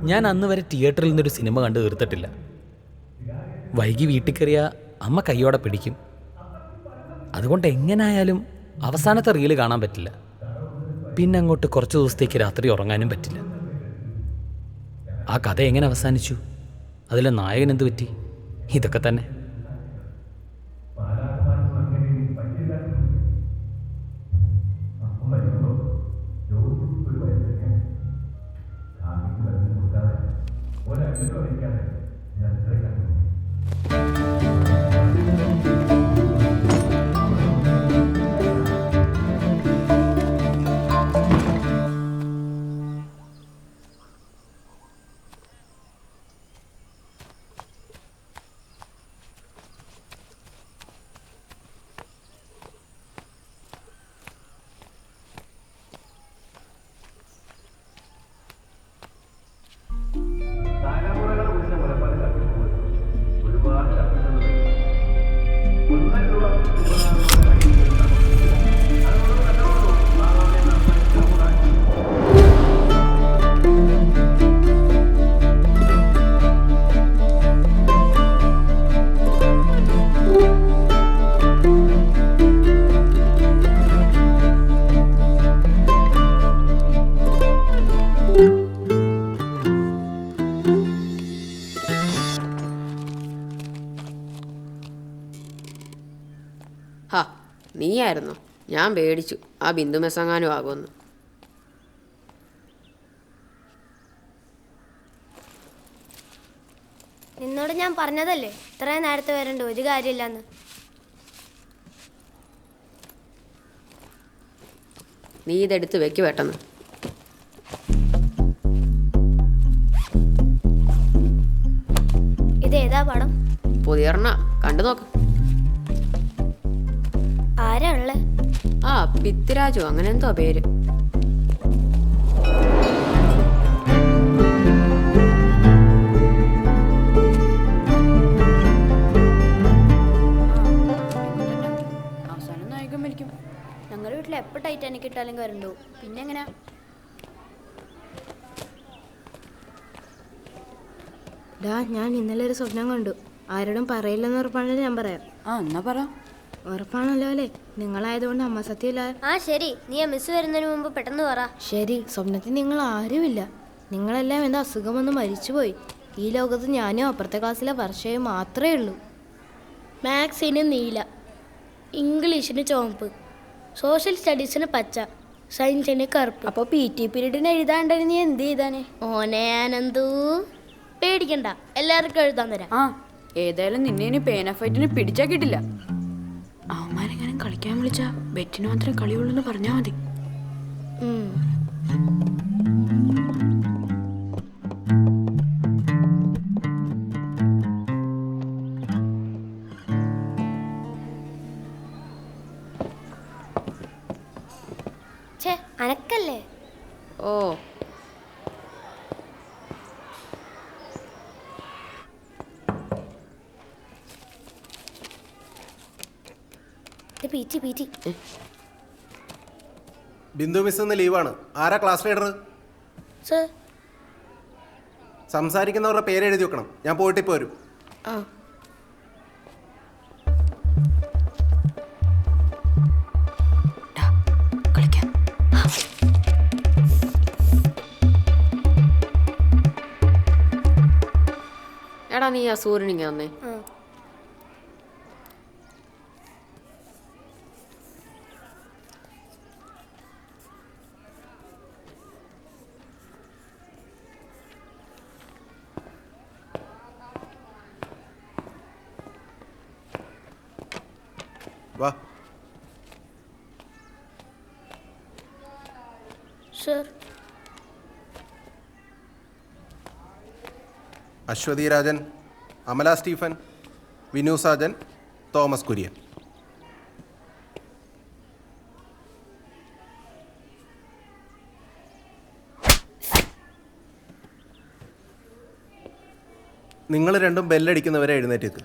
ഞാൻ അന്ന് വരെ തിയേറ്ററിൽ നിന്നൊരു സിനിമ കണ്ട് തീർത്തിട്ടില്ല. വൈകി വീട്ടിൽ കയറിയ അമ്മ കയ്യോടെ പിടിക്കും. അതുകൊണ്ട് എങ്ങനായാലും അവസാനത്തെ റീല് കാണാൻ പറ്റില്ല. പിന്നെ അങ്ങോട്ട് കുറച്ച് ദിവസത്തേക്ക് രാത്രി ഉറങ്ങാനും പറ്റില്ല. ആ കഥ എങ്ങനെ അവസാനിച്ചു, അതിലെ നായകൻ എന്ത് പറ്റി, ഇതൊക്കെ തന്നെ. ഹാ, നീയായിരുന്നോ? ഞാൻ പേടിച്ചു ആ ബിന്ദു മെസ്സങ്ങാനും ആകുമെന്ന്. നിന്നോട് ഞാൻ പറഞ്ഞതല്ലേ ഇത്രയും നേരത്തെ വരണ്ട ഒരു കാര്യമില്ലെന്ന്. നീ ഇതെടുത്ത് വെക്ക് പെട്ടെന്ന്. ഇതേതാ പടം? പുതിയറിഞ്ഞ കണ്ടു നോക്ക്. ആരാ ഉള്ളേ? ആ, പിത്തിരാജു അങ്ങനെ എന്തോ പേര്. അവസാനം നായകൻ മരിക്കും. ഞങ്ങളുടെ വീട്ടിൽ എപ്പോൾ ടൈറ്റാനിക് ഇട്ടാലും വരണ്ടോ. പിന്നെ എങ്ങനെയാ? ഞാൻ ഇന്നലെ ഒരു സ്വപ്നം കണ്ടു. ആരോടും പറയില്ലെന്ന് ഉറപ്പാണെങ്കിൽ ഞാൻ പറയാം. എന്നാ പറ. ഉറപ്പാണല്ലോ അല്ലേ? നിങ്ങളായതുകൊണ്ട് അമ്മ സത്യമില്ല. ആ ശരി, നീ മിസ് വരുന്നതിന് മുമ്പ് പെട്ടെന്ന് പറ. ശരി, സ്വപ്നത്തിൽ നിങ്ങൾ ആരുമില്ല. നിങ്ങളെല്ലാം എന്താ അസുഖം വന്ന് മരിച്ചുപോയി. ഈ ലോകത്ത് ഞാനും അപ്പുറത്തെ ക്ലാസ്സിലെ വർഷയും മാത്രമേ ഉള്ളൂ. മാത്സിന് നീല, ഇംഗ്ലീഷിന് ചുവപ്പ്, സോഷ്യൽ സ്റ്റഡീസിന് പച്ച, സയൻസിന് കറുപ്പ്. അപ്പോൾ PT പീരീഡിന് എഴുതാണ്ടായി നീ എന്ത് ചെയ്താനേ? ഓനെ ആനന്ദു, പേടിക്കണ്ട, എല്ലാവർക്കും എഴുതാൻ തരാം. ഏതായാലും നിന്നെ ഇനി പേന ഫൈറ്റിന് പിടിച്ചാ കിട്ടില്ല. അവന്മാരെങ്ങനെ കളിക്കാൻ വിളിച്ചാ ബെറ്റിന് മാത്രമേ കളിയുള്ളൂ പറഞ്ഞാ മതി. അനക്കല്ലേ? ഓ, പീറ്റി. ബിന്ദു മിസ് ഇന്ന് ലീവാണ്. ആരാ ക്ലാസ് ലീഡർ? സർ, സംസാരിക്കുന്നവരുടെ പേര് എഴുതി വെക്കണം. ഞാൻ പോയിട്ട് ഇപ്പോൾ വരും. എടാ നീ ആ സൂര്യനിങ്ങ വന്നേ. വാ. Sir, Aswathy Rajan, Amala Stephen, Vinu Sajan, Thomas Kurian. നിങ്ങൾ രണ്ടും ബെല്ലടിക്കുന്നവരെ എഴുന്നേറ്റേക്ക്.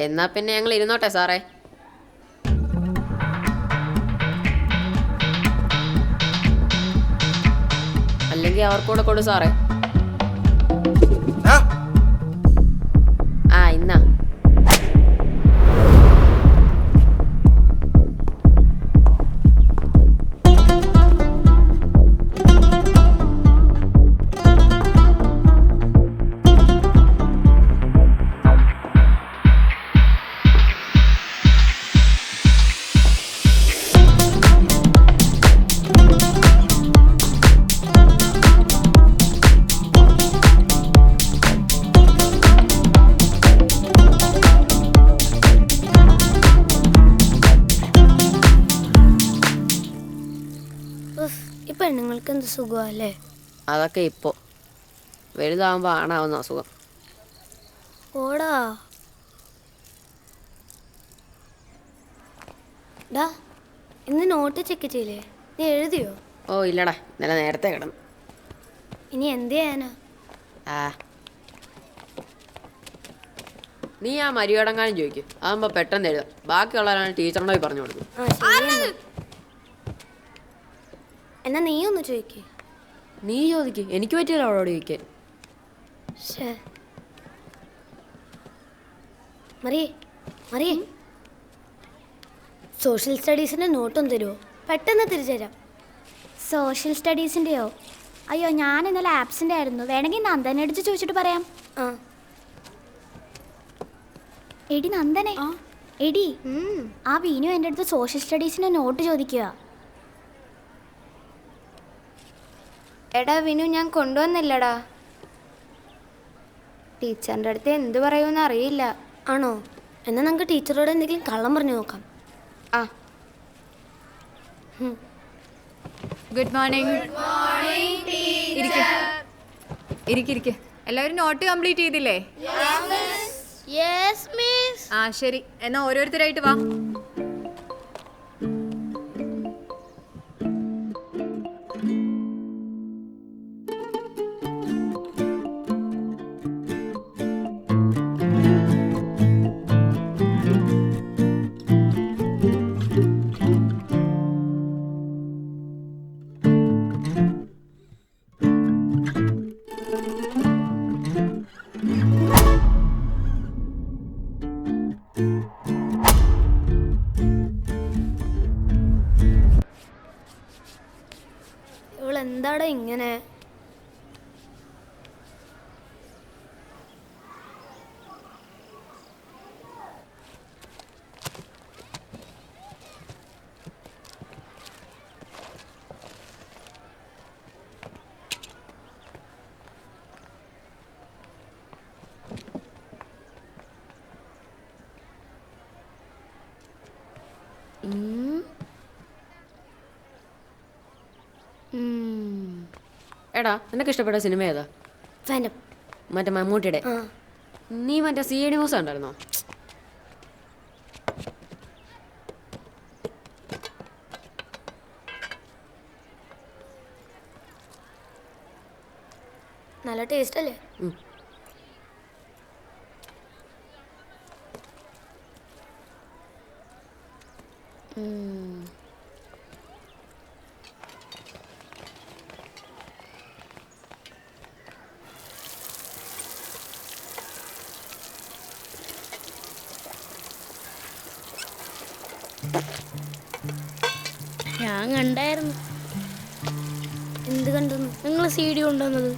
എന്നാ പിന്നെ ഞങ്ങൾ ഇരുന്നോട്ടെ സാറേ. വേണമെങ്കിൽ അവർക്കൂടെ കൊടു സാറേ. ആ, ആ ഇന്നാ. ഇപ്പൊ നിങ്ങൾക്ക് എന്ത് സുഖമല്ലേ? അതൊക്കെ ഇപ്പോൾ വലുതാവുമ്പോൾ ആണാവുന്ന അസുഖം. ഓടാ ഡാ, ഇന്ന് നോട്ട് ചെക്ക് ചെയ്യില്ലേ? നീ എഴുതിയോ? ഓ ഇല്ലടാ, ഇന്നലെ നേരത്തെ കിടന്നു. ഇനി എന്ത് ചെയ്യാനാ? ആ നീ ആ മരിയോടങ്ങാനും ചോദിക്കും, അതാകുമ്പോൾ പെട്ടെന്ന് എഴുതാം. ബാക്കിയുള്ളവരാണ് ടീച്ചറിനോട് പോയി പറഞ്ഞു കൊടുക്കും. ആ ശരി, എന്നാ നീ ഒന്ന് ചോദിക്കേ. നീ ചോദിക്കും, എനിക്ക് പറ്റിയല്ലോ അവളോട് ചോദിക്കാൻ. മറിയേ മറിയേ, സോഷ്യൽ സ്റ്റഡീസിൻ്റെ നോട്ടും തരുമോ? പെട്ടെന്ന് തിരിച്ചു തരാം. സോഷ്യൽ സ്റ്റഡീസിൻ്റെയോ? അയ്യോ, ഞാൻ ഇന്നലെ ആബ്സെൻ്റ് ആയിരുന്നു. വേണമെങ്കിൽ നന്ദനെ അടിച്ച് ചോദിച്ചിട്ട് പറയാം. ആ എടി നന്ദനെ, എടി ആ വീനു എൻ്റെ അടുത്ത് സോഷ്യൽ സ്റ്റഡീസിൻ്റെ നോട്ട് ചോദിക്കുക. എടാ വിനു, ഞാൻ കൊണ്ടുവന്നില്ലടാ. ടീച്ചറിൻ്റെ അടുത്ത് എന്ത് പറയുമെന്ന് അറിയില്ല. ആണോ? എന്നാൽ നമുക്ക് ടീച്ചറോട് എന്തെങ്കിലും കള്ളം പറഞ്ഞു നോക്കാം. ആ ഗുഡ് മോർണിംഗ്. ഇരിക്കെ. എല്ലാവരും നോട്ട് കംപ്ലീറ്റ് ചെയ്തില്ലേ? ആ ശരി, എന്നാ ഓരോരുത്തരായിട്ട് വാ. ഇവളെന്താടാ ഇങ്ങനെ? എടാ, നിനക്ക് ഇഷ്ടപ്പെട്ട സിനിമ ഏതാ? ഫാനം. മറ്റേ മമ്മൂട്ടിയുടെ. ആ നീ മറ്റേ CID ന്യൂസ് കണ്ടായിരുന്നോ? നല്ല ടേസ്റ്റ് അല്ലേ? ഞാൻ കണ്ടായിരുന്നു. എന്ത് കണ്ടെന്ന്? നിങ്ങൾ CD കൊണ്ടുവന്നത്.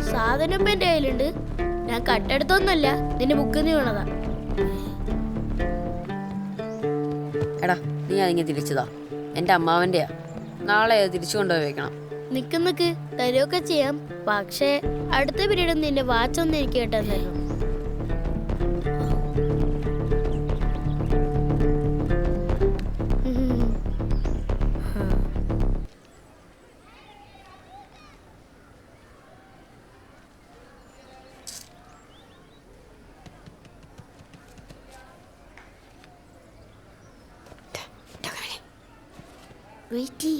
സാധനം ഇപ്പം എൻ്റെ കയ്യിലുണ്ട്. ഞാൻ കട്ടെടുത്തൊന്നുമല്ല, നിന്റെ ബുക്കിൽ നിന്ന് വീണതാ. എടാ, നീ അതിങ്ങനെ തിരിച്ചതാ. എൻ്റെ അമ്മാവൻ്റെയാ. നാളെ അത് തിരിച്ചു കൊണ്ടുപോയി വെക്കണം. നിക്ക് തരുമൊക്കെ ചെയ്യാം. പക്ഷേ അടുത്ത പീരീഡ് നിന്റെ വാച്ചൊന്നും എനിക്ക് കേട്ടെന്നല്ലോ. വെയിറ്റ്.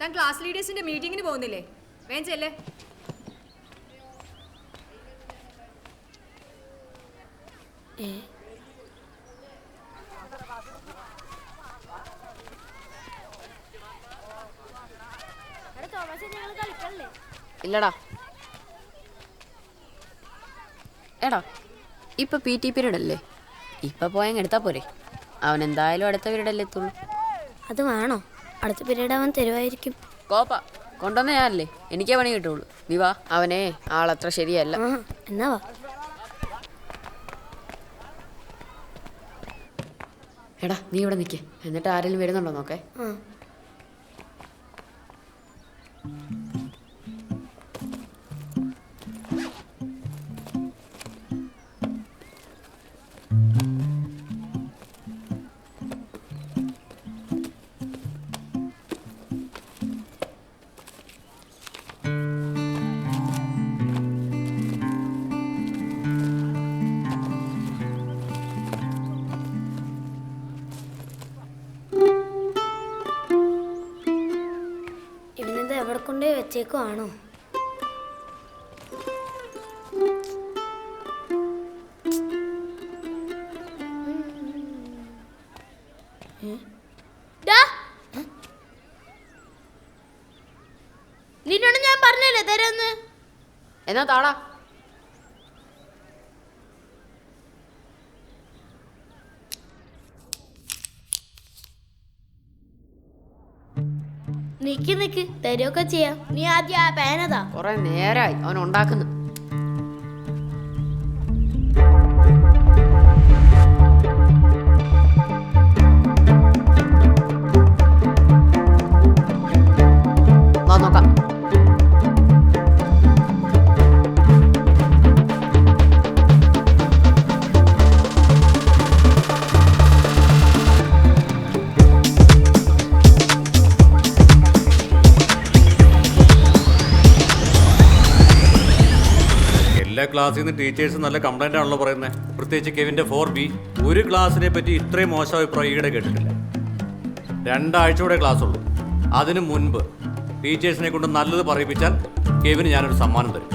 താൻ ക്ലാസ് ലീഡേഴ്സിന്റെ മീറ്റിങ്ങിന് പോകുന്നില്ലേ? വേഗം ചെല്ലേ. ഇല്ലടാ. എടാ ഇപ്പൊ PT പീരീഡ് അല്ലേ? ഇപ്പൊ പോയങ്ങ് എടുത്താ പോരെ? അവൻ എന്തായാലും അടുത്ത പീരീഡല്ലേ എത്തുള്ളൂ. അത് വേണോ? അടുത്ത പീരീഡ് അവൻ തരുമായിരിക്കും. കോപ്പ കൊണ്ടുവന്ന ഞാനല്ലേ, എനിക്കേ പണി കിട്ടുള്ളൂ. നീ വാ, അവനെ ആളത്ര ശരിയല്ല. എന്നാ വാ. എടാ നീ ഇവിടെ നിൽക്കേ, എന്നിട്ട് ആരെങ്കിലും വരുന്നുണ്ടോ നോക്കേ. ഇവനെന്താ എവിടെ കൊണ്ടുപോയി വെച്ചേക്കുവാണോ? നിന്നോട് ഞാൻ പറഞ്ഞല്ലേ തരാന്ന്. എന്നാ താടാ. നിക്ക് തരുമൊക്കെ ചെയ്യാം. നീ ആദ്യം ആ പേനതാ. കൊറേ നേരായി അവൻ ഉണ്ടാക്കുന്നു. വാ നോക്കാം. എല്ലാ ക്ലാസ്സിൽ നിന്ന് ടീച്ചേഴ്സ് നല്ല കംപ്ലൈൻ്റ് ആണല്ലോ പറയുന്നത്. പ്രത്യേകിച്ച് കെവിൻ്റെ 4B. ഒരു ക്ലാസ്സിനെ പറ്റി ഇത്രയും മോശം അഭിപ്രായം ഈയിടെ കേട്ടിട്ടില്ല. 2 ആഴ്ച കൂടെ ക്ലാസ് ഉള്ളൂ. അതിനു മുൻപ് ടീച്ചേഴ്സിനെ കൊണ്ട് നല്ലത് പറയിപ്പിച്ചാൽ കെവിന് ഞാനൊരു സമ്മാനം തരും.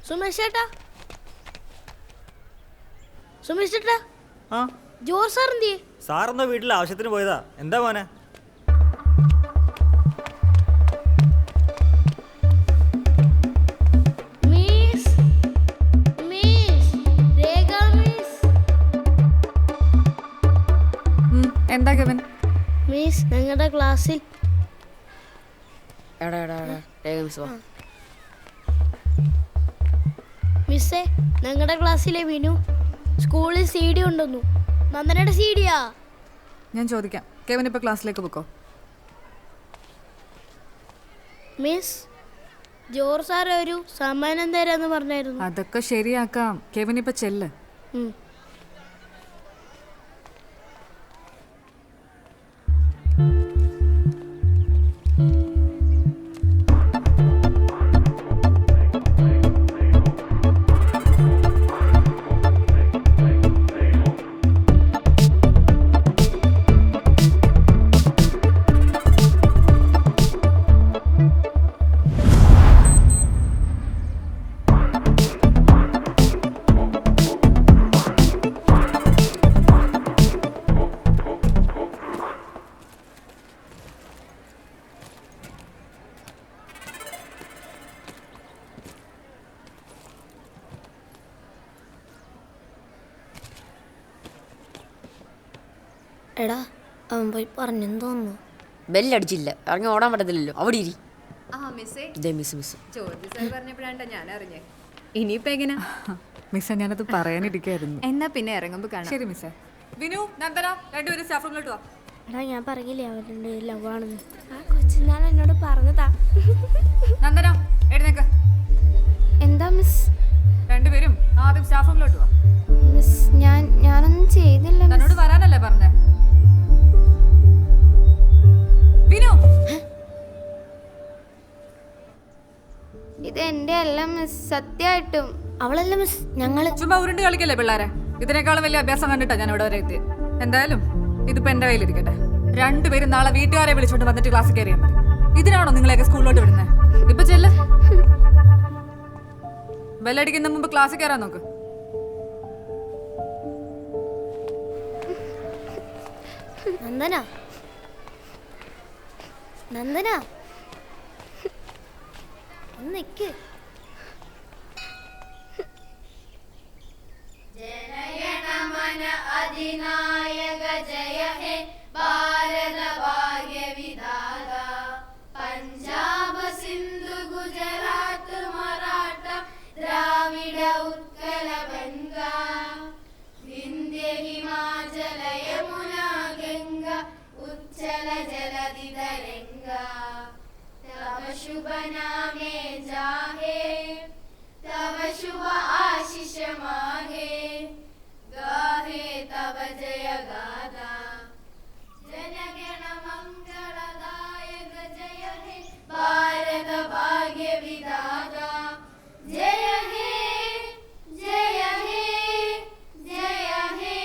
സുമേഷ് ചേട്ടാ, ജോർജ് സാർ എന്തിയെ? സാറെന്തോ വീട്ടിൽ ആവശ്യത്തിന് പോയതാ. എന്താ മോനെ? എന്താ കെവിൻ? മിസ് ഞങ്ങളുടെ ക്ലാസ്സിൽ മിസ്സേ, ഞങ്ങളുടെ ക്ലാസ്സിലെ വിനു സ്കൂളിൽ CD ഉണ്ടെന്നു. നന്ദനയുടെ CDയാ. ഞാൻ ചോദിക്കാം. കെവിൻ ഇപ്പൊ ക്ലാസ്സിലേക്ക് പോക്കോ. മിസ്, ജോർജ് സാർ ഒരു സമ്മാനം തരാന്ന് പറഞ്ഞായിരുന്നു. അതൊക്കെ ശരിയാക്കാം. കെവിൻ ഇപ്പൊ ചെല്ല്. എടാ, അവൻ പോയി പറഞ്ഞെന്ന് തോന്നുന്നു. ബെല്ലടിച്ചില്ല, ഇറങ്ങി ഓടാൻ പറ്റത്തില്ലല്ലോ. അവിടെ ഇരി. ജോർജ് സാർ പറഞ്ഞപ്പോഴാണ് ഞാൻ അറിഞ്ഞേ. ഇനിയിപ്പോ എങ്ങനെയാ? മിസ്സേ, ഞാനത് പറയാനിരിക്കായിരുന്നു. എന്നാ പിന്നെ ഇറങ്ങുമ്പോ കാണാം. ശരി മിസ്സേ. വിനു നന്ദന രണ്ടുപേരും സ്റ്റാഫ് റൂമിലോട്ട് വാ. എടാ ഞാൻ പറഞ്ഞില്ലേ അവരുടെ ലവ് ആണെന്ന്. ആ കൊച്ചുനാൾ എന്നോട് പറഞ്ഞതാ. നന്ദന എഴുന്നേക്ക്. എന്താ മിസ്? രണ്ടുപേരും ആദ്യം സ്റ്റാഫ് റൂമിലോട്ട് വാ. മിസ് ഞാനൊന്നും ചെയ്തില്ല. തന്നോട് വരാനല്ലേ പറഞ്ഞേ? വിനു ഇത് എന്റെ അല്ല മിസ്, സത്യമായിട്ടും അവളല്ല മിസ്. ഞങ്ങള് ചുമ്മാ ഉരുണ്ട് കളിക്കല്ലേ പിള്ളേരെ. ഇതിനേക്കാളും വലിയ അഭ്യാസം കണ്ടിട്ടാ ഞാൻ ഇവിടെ വരെ എത്തി. എന്തായാലും ഇതിപ്പോ എന്റെ കയ്യിലിരിക്കട്ടെ. രണ്ടുപേരും നാളെ വീട്ടുകാരെ വിളിച്ചോണ്ട് വന്നിട്ട് ക്ലാസ്സിൽ കയറിയാൽ മതി. ഇതിനാണോ നിങ്ങളെയൊക്കെ സ്കൂളിലോട്ട് വിടുന്നത്? ഇപ്പൊ ചെല്ല്. ബെല്ലടിക്കുന്ന മുമ്പ് ക്ലാസ്സിൽ കയറാൻ നോക്ക്. നന്ദന നന്ദന ഒന്ന് നിക്ക്. ജനഗണമന അധിനായക ജയ ഹേ ഭാരത ഭാഗ്യ വിധാത പഞ്ചാബ് സിന്ധു ഗുജറാത്ത് മറാഠ ദ്രാവിഡ ഉത്കല ബംഗ വിന്ധ്യ ഹിമാചല യമുന ഗംഗ ഉജ്ജല ജലധി തരംഗ तव शुभ नामे जाहे तव शुभ आशीष मागे गाहे तव जय गाथा जनगण मंगलदायक जय हे भारत भाग्य विधाता जय हे जय हे जय हे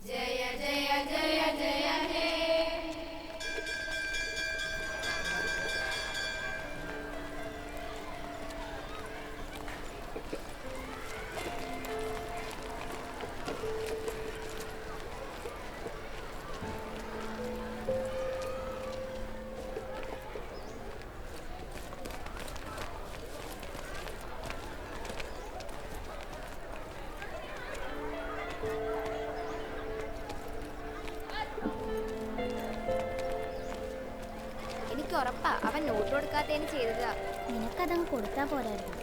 जय जय जय जय हे. എനിക്ക് ഉറപ്പാ അവൻ നോട്ട് കൊടുക്കാത്തതിന് ചെയ്തതാ. നിനക്കതങ്ങ് കൊടുത്താ പോരായിരുന്നു.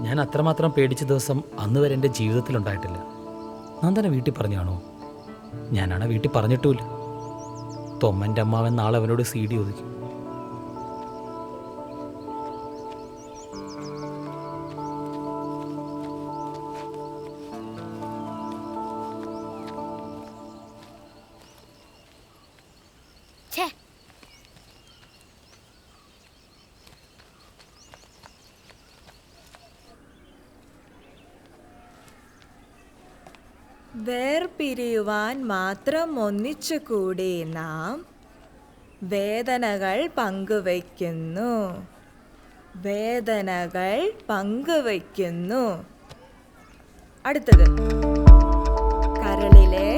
ഞാൻ അത്രമാത്രം പേടിച്ച ദിവസം അന്ന് വരെ എൻ്റെ ജീവിതത്തിലുണ്ടായിട്ടില്ല. നന്ദന വീട്ടിൽ പറഞ്ഞാണോ? ഞാനാണ് വീട്ടിൽ പറഞ്ഞിട്ടുമില്ല. തൊമ്മൻ്റെ അമ്മാവൻ നാളെ അവനോട് CD ഒതുക്കി. വേർപിരിയുവാൻ മാത്രം ഒന്നിച്ചുകൂടി നാം വേദനകൾ പങ്കുവയ്ക്കുന്നു. വേദനകൾ പങ്കുവയ്ക്കുന്നു. അടുത്തത് കരളിലെ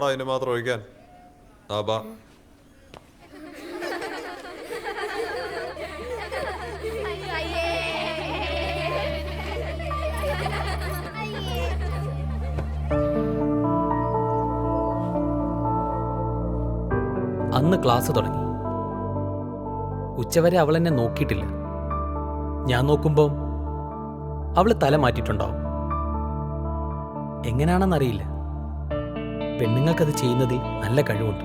വെള്ളമാണോ അതിന് മാത്രം ഒഴിക്കാൻ? ആ ബാ. അന്ന് ക്ലാസ് തുടങ്ങി. ഉച്ചവരെ അവൾ എന്നെ നോക്കിയിട്ടില്ല. ഞാൻ നോക്കുമ്പോൾ അവൾ തല മാറ്റിയിട്ടുണ്ടാവും. എങ്ങനെയാണെന്നറിയില്ല. പെണ്ണുങ്ങൾക്കത് ചെയ്യുന്നതിൽ നല്ല കഴിവുണ്ട്.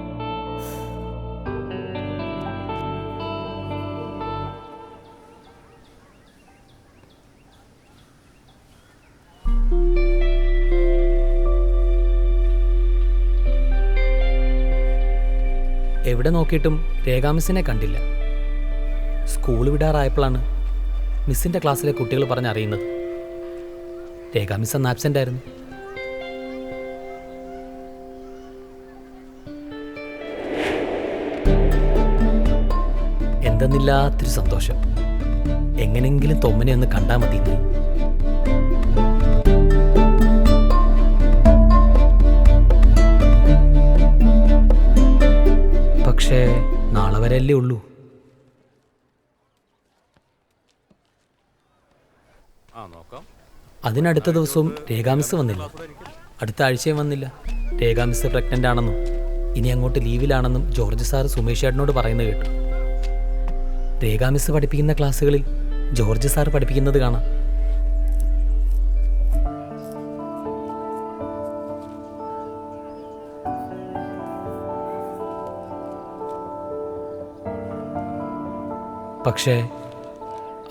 എവിടെ നോക്കിയിട്ടും രേഖാമിസ്സിനെ കണ്ടില്ല. സ്കൂൾ വിടാറായപ്പോഴാണ് മിസ്സിൻ്റെ ക്ലാസ്സിലെ കുട്ടികൾ പറഞ്ഞറിയുന്നത് രേഖാമിസ് അന്ന് ആബ്സെൻ്റ് ആയിരുന്നു. എന്തെന്നില്ലാത്തൊരു സന്തോഷം. എങ്ങനെങ്കിലും തൊമ്മനെ ഒന്ന് കണ്ടാൽ മതി. പക്ഷേ നാളെ വരെയല്ലേ ഉള്ളൂ. അതിനടുത്ത ദിവസവും രേഖാമിസ് വന്നില്ല. അടുത്ത ആഴ്ചയും വന്നില്ല. രേഖാമിസ് പ്രഗ്നൻ്റ് ആണെന്നും ഇനി അങ്ങോട്ട് ലീവിലാണെന്നും ജോർജ് സാറ് സുമേഷ് ചേട്ടനോട് പറയുന്നത് കേട്ടു. രേഖാമിസ് പഠിപ്പിക്കുന്ന ക്ലാസ്സുകളിൽ ജോർജ് സാർ പഠിപ്പിക്കുന്നത് കാണാം. പക്ഷേ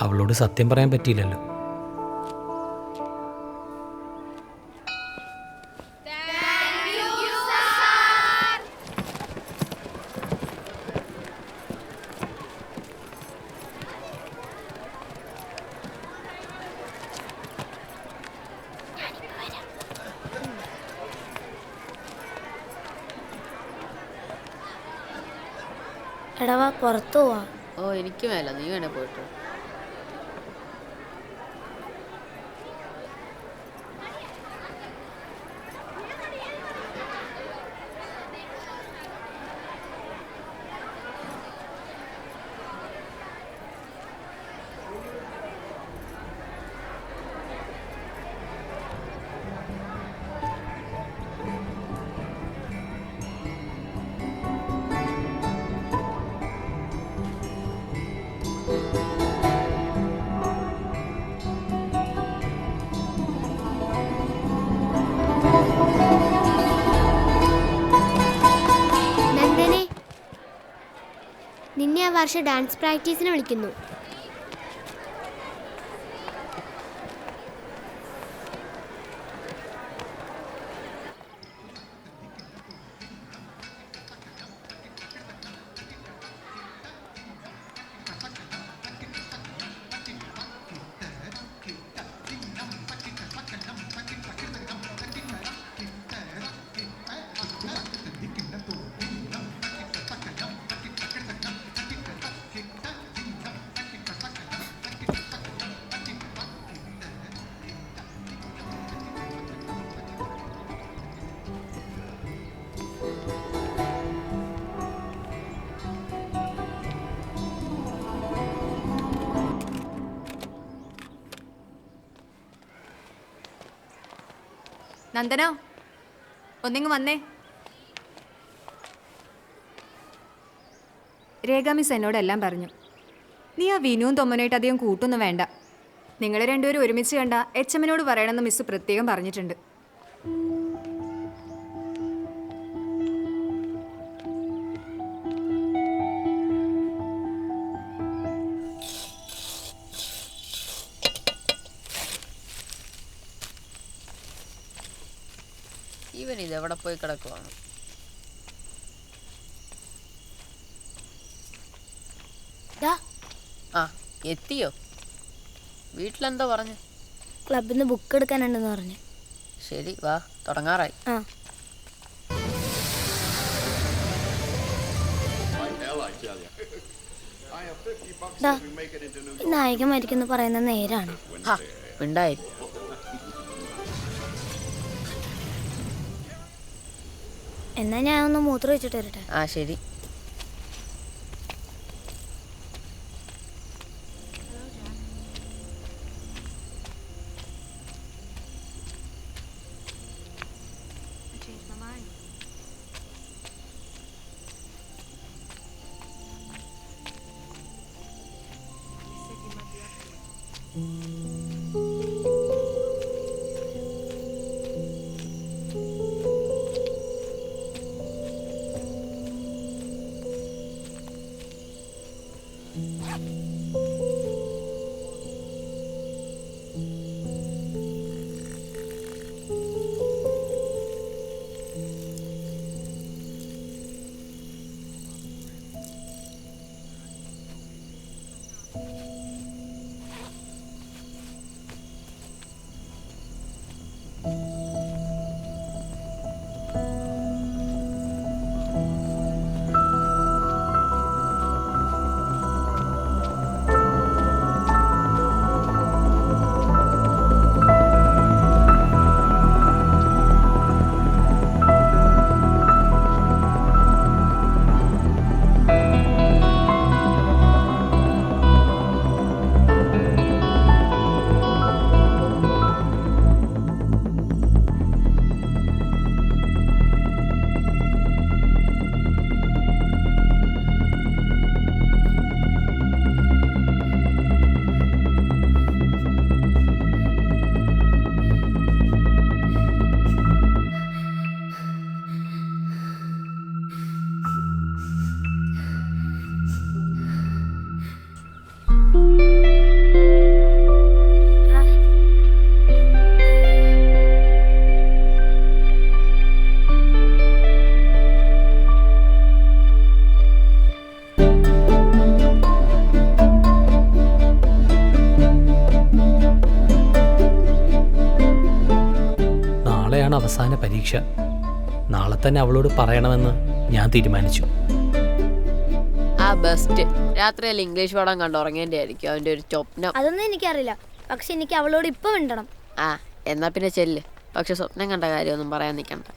അവളോട് സത്യം പറയാൻ പറ്റിയില്ലല്ലോ. എടവാ പുറത്തു പോവാ. ഓ എനിക്ക് മേല, നീ വേണേ പോയിട്ട്. നിന്നെ ആ വർഷം ഡാൻസ് പ്രാക്ടീസിന് വിളിക്കുന്നു. നന്ദനോ, ഒന്നിങ്ങ് വന്നേ. രേഖ മിസ് എന്നോടെല്ലാം പറഞ്ഞു. നീ ആ വിനുവും തൊമ്മനായിട്ട് അധികം കൂട്ടൊന്നും വേണ്ട. നിങ്ങൾ രണ്ടുപേരും ഒരുമിച്ച് കണ്ട HMനോട് പറയണമെന്ന് മിസ് പ്രത്യേകം പറഞ്ഞിട്ടുണ്ട്. ഇവൻ ഇതെവിടെ പോയി കിടക്കുവാണ്? ആ എത്തിയോ? വീട്ടിലെന്തോ പറഞ്ഞു? ക്ലബിൽ നിന്ന് ബുക്ക് എടുക്കാനുണ്ടെന്ന് പറഞ്ഞു. ശരി, വാ, തുടങ്ങാറായി. നായിക മരിക്കുന്നു പറയുന്ന നേരാണ്. എന്നാ ഞാൻ ഒന്ന് മൂത്രം വെച്ചിട്ട് വരട്ടെ. ആ ശരി. അവസാന പരീക്ഷ. നാളെ തന്നെ അവളോട് പറയണമെന്ന് ഞാൻ തീരുമാനിച്ചു. ആ ബെസ്റ്റ്. രാത്രിയല്ല ഇംഗ്ലീഷ് പടം കണ്ടുറങ്ങേണ്ടി ആയിരിക്കും അവൻ്റെ ഒരു സ്വപ്നം. അതൊന്നും എനിക്കറിയില്ല, പക്ഷെ എനിക്ക് അവളോട് ഇപ്പൊ മിണ്ടണം. ആ എന്നാ പിന്നെ ചെല്ല്. പക്ഷെ സ്വപ്നം കണ്ട കാര്യമൊന്നും പറയാൻ നിൽക്കണ്ട.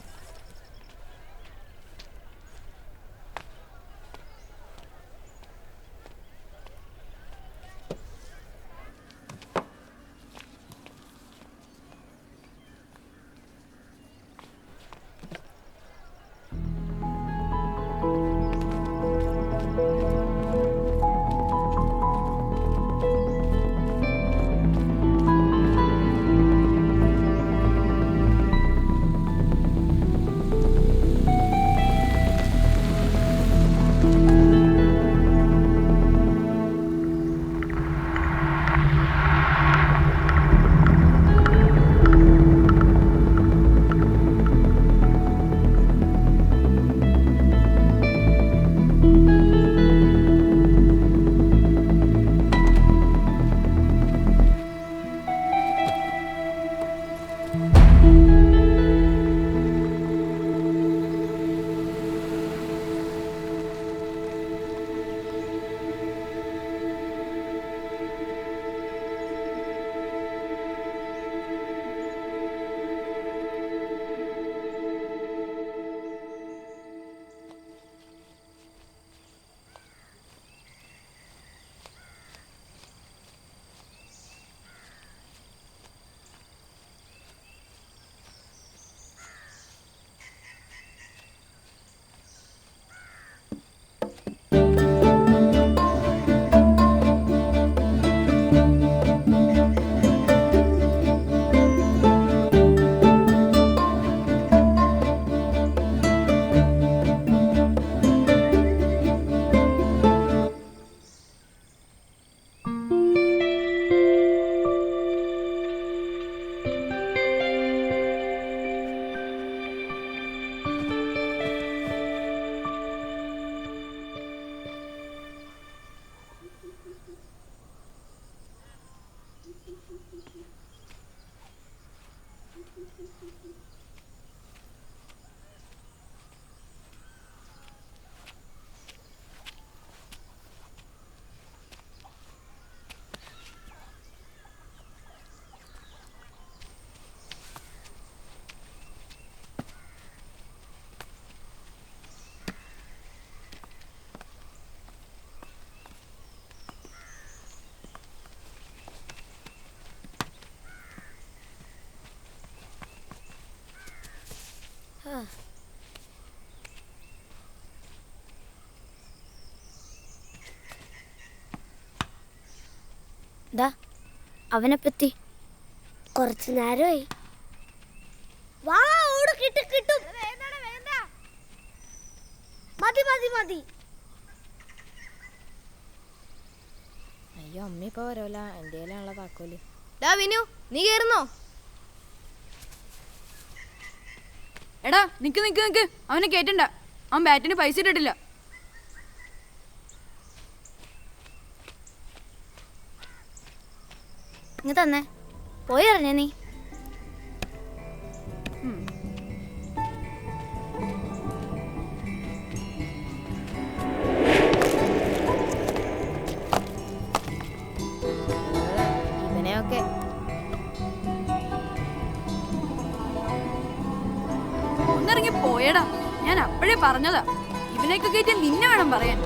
ദാ അവനെ പറ്റി കുറച്ചു നേരമായി. അയ്യോ അമ്മ ഇപ്പൊ വരോല, എൻ്റെ കയ്യിലാണല്ലോ താക്കോല്. ഡാ വിനു, നീ കേറുന്നോ? എടാ നിക്ക് നിക്ക് നിക്ക്, അവനെ കേറ്റണ്ട. അവൻ ബാറ്റിന് പൈസ ഇട്ടിട്ടില്ല. ഇങ്ങ് തന്നെ പോയി അറിഞ്ഞ നീ. ഇവനെയൊക്കെ ഒന്നിറങ്ങി പോയടാ. ഞാൻ അപ്പോഴേ പറഞ്ഞതാ, ഇവനെയൊക്കെ കയറ്റി നിന്നെ വേണം പറയാൻ.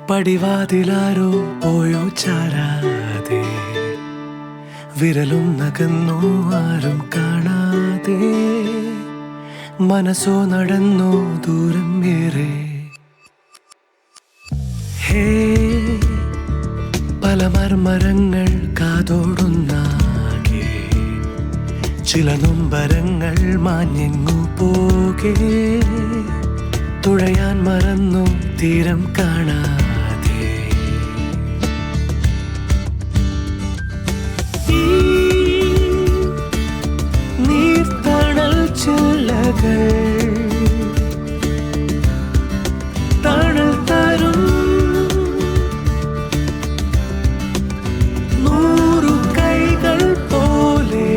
പടിവാതിലാരോ പോയോ ചാരാതെ, വിരലും നകന്നു ആരും കാണാതെ, മനസ്സോ നടന്നു ദൂരം ഏറെ. ഹേ പല മർമരങ്ങൾ കാതോടുന്നാകെ, ചില നൊമ്പരങ്ങൾ മാഞ്ഞെങ്ങു പോകെ, തുഴയാൻ മറന്നു തീരം കാണാതെ. നീർത്തണൽ ചില്ലകൾ തണൽ തരും 100 കൈകൾ പോലെ,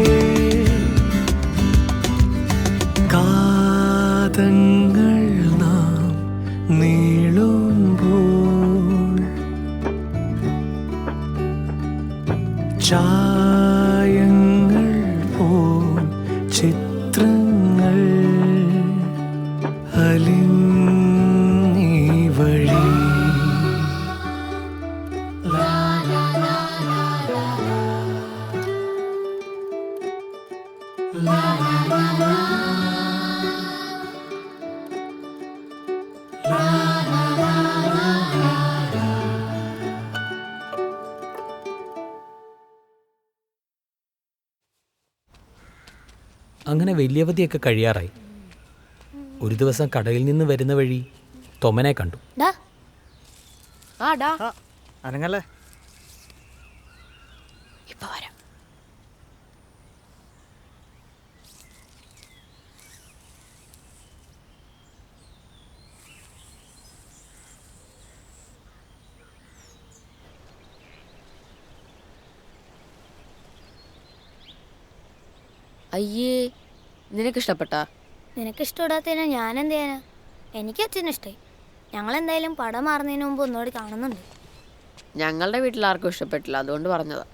കാതങ്ങൾ നാം നീളുമ്പോൾ, ചായങ്ങൾ പോൽ ചിത്രങ്ങൾ അലിഞ്ഞീ വഴി. അങ്ങനെ വലിയവധിയൊക്കെ കഴിയാറായി. ഒരു ദിവസം കടയിൽ നിന്ന് വരുന്ന വഴി തൊമനെ കണ്ടു. അനങ്ങല്ലേ? ഇപ്പൊ വരാം. അയ്യേ, നിനക്കിഷ്ടപ്പെട്ടാ? നിനക്കിഷ്ടപ്പെടാത്തതിനാ ഞാൻ എന്ത് ചെയ്യാനാ? എനിക്ക് അച്ഛനും ഇഷ്ടമായി. ഞങ്ങളെന്തായാലും പടം മാറുന്നതിന് മുമ്പ് ഒന്നുകൂടി കാണുന്നുണ്ട്. ഞങ്ങളുടെ വീട്ടിൽ ആർക്കും ഇഷ്ടപ്പെട്ടില്ല, അതുകൊണ്ട് പറഞ്ഞതാ.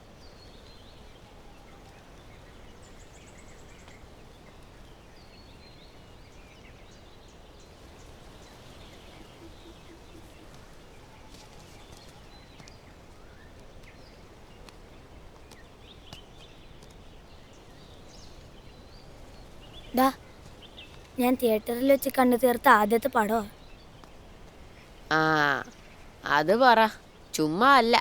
ഡാ, ഞാൻ തിയേറ്ററിൽ വെച്ച് കണ്ടു തീർത്ത ആദ്യത്തെ പടമാണ്. ആ, അത് പറ, ചുമ്മാ അല്ല.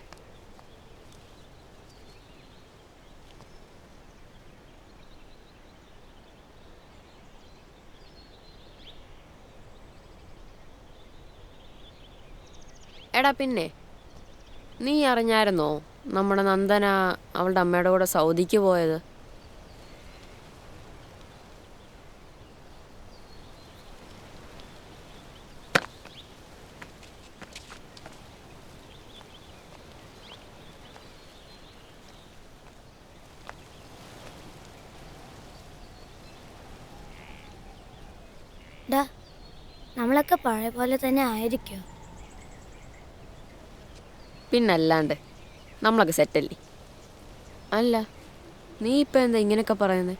എടാ പിന്നെ നീ അറിഞ്ഞായിരുന്നോ നമ്മുടെ നന്ദന അവളുടെ അമ്മയുടെ കൂടെ സൗദിക്ക് പോയത്? ഡാ, നമ്മളൊക്കെ പഴയ പോലെ തന്നെ ആയിരിക്കും. പിന്നല്ലാണ്ട് നമ്മളൊക്കെ സെറ്റല്ലേ. അല്ല, നീ ഇപ്പം എന്താ ഇങ്ങനെയൊക്കെ പറയുന്നത്?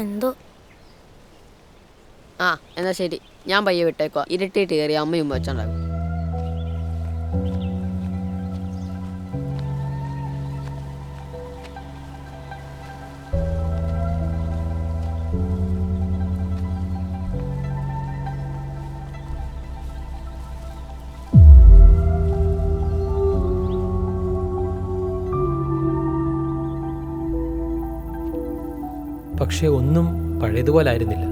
എന്തോ. എന്നാ ശരി, ഞാൻ പയ്യെ വിട്ടേക്കോ. ഇരട്ടിയിട്ട് കയറി അമ്മയും വെച്ചുണ്ടാകും. പക്ഷെ ഒന്നും പഴയതുപോലെ ആയിരുന്നില്ല.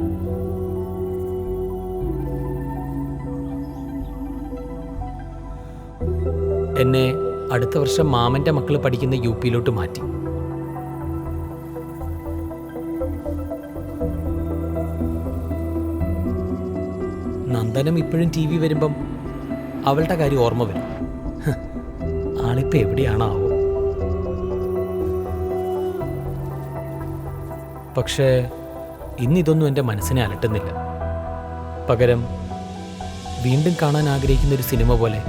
എന്നെ അടുത്ത വർഷം മാമൻ്റെ മക്കൾ പഠിക്കുന്ന UP-യിലോട്ട് മാറ്റി. നന്ദനം ഇപ്പോഴും TV വരുമ്പം അവളുടെ കാര്യം ഓർമ്മ വരും. ആളിപ്പോൾ എവിടെയാണാവോ? പക്ഷേ ഇന്നിതൊന്നും എൻ്റെ മനസ്സിനെ അലട്ടുന്നില്ല. പകരം വീണ്ടും കാണാൻ ആഗ്രഹിക്കുന്ന ഒരു സിനിമ പോലെ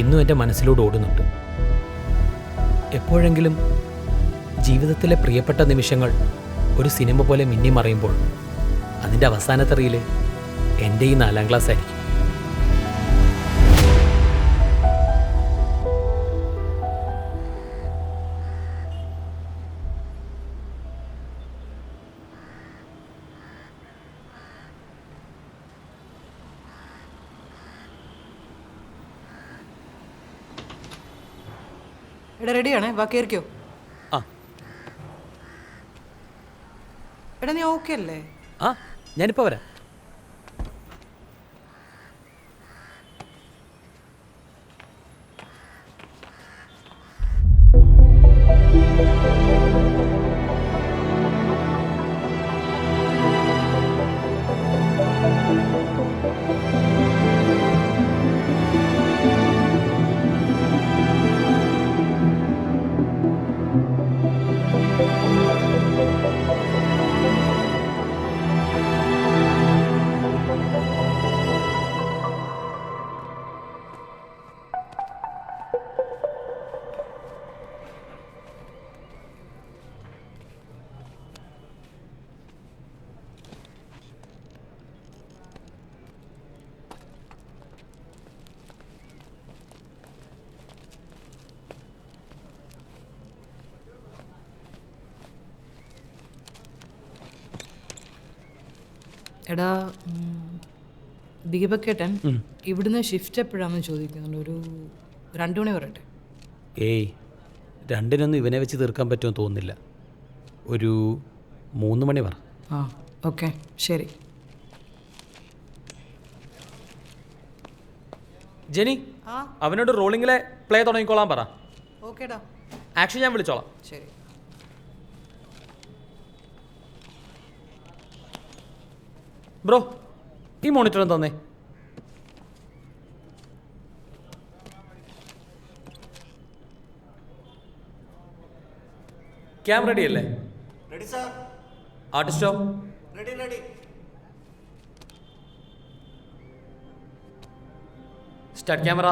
ഇന്നും എൻ്റെ മനസ്സിലൂടെ ഓടുന്നുണ്ട്. എപ്പോഴെങ്കിലും ജീവിതത്തിലെ പ്രിയപ്പെട്ട നിമിഷങ്ങൾ ഒരു സിനിമ പോലെ മിന്നിമറയുമ്പോൾ അതിൻ്റെ അവസാനത്തെ റീല് എൻ്റെ ഈ 4ാം ക്ലാസ് ആയിരിക്കും. എടാ റെഡിയാണേ, ബാക്കി കയറിക്കോ. എടാ നീ ഓക്കെ അല്ലേ? ഞാനിപ്പോൾ വരാം. എടാ ദീപക്കേട്ടൻ ഇവിടുന്ന് ഷിഫ്റ്റ് എപ്പോഴാണെന്ന് ചോദിക്കുന്നുണ്ട്. ഒരു 2 മണി പറയട്ടെ? ഏയ്, 2-നൊന്നും ഇവനെ വെച്ച് തീർക്കാൻ പറ്റുമെന്ന് തോന്നുന്നില്ല. ഒരു 3 മണി പറ. ഓക്കെ ശരി. ജെനി, അവനോട് റോളിങ്ങിലെ പ്ലേ തുടങ്ങിക്കോളാൻ പറ. ഓക്കേടാ. ആക്ഷൻ ഞാൻ വിളിച്ചോളാം. ശരി. ബ്രോ, ഈ മോണിറ്റർ തന്നെ. ക്യാം റെഡി അല്ലേ? Ready sir. ആർട്ടിസ്റ്റോ? Ready ready. Start camera.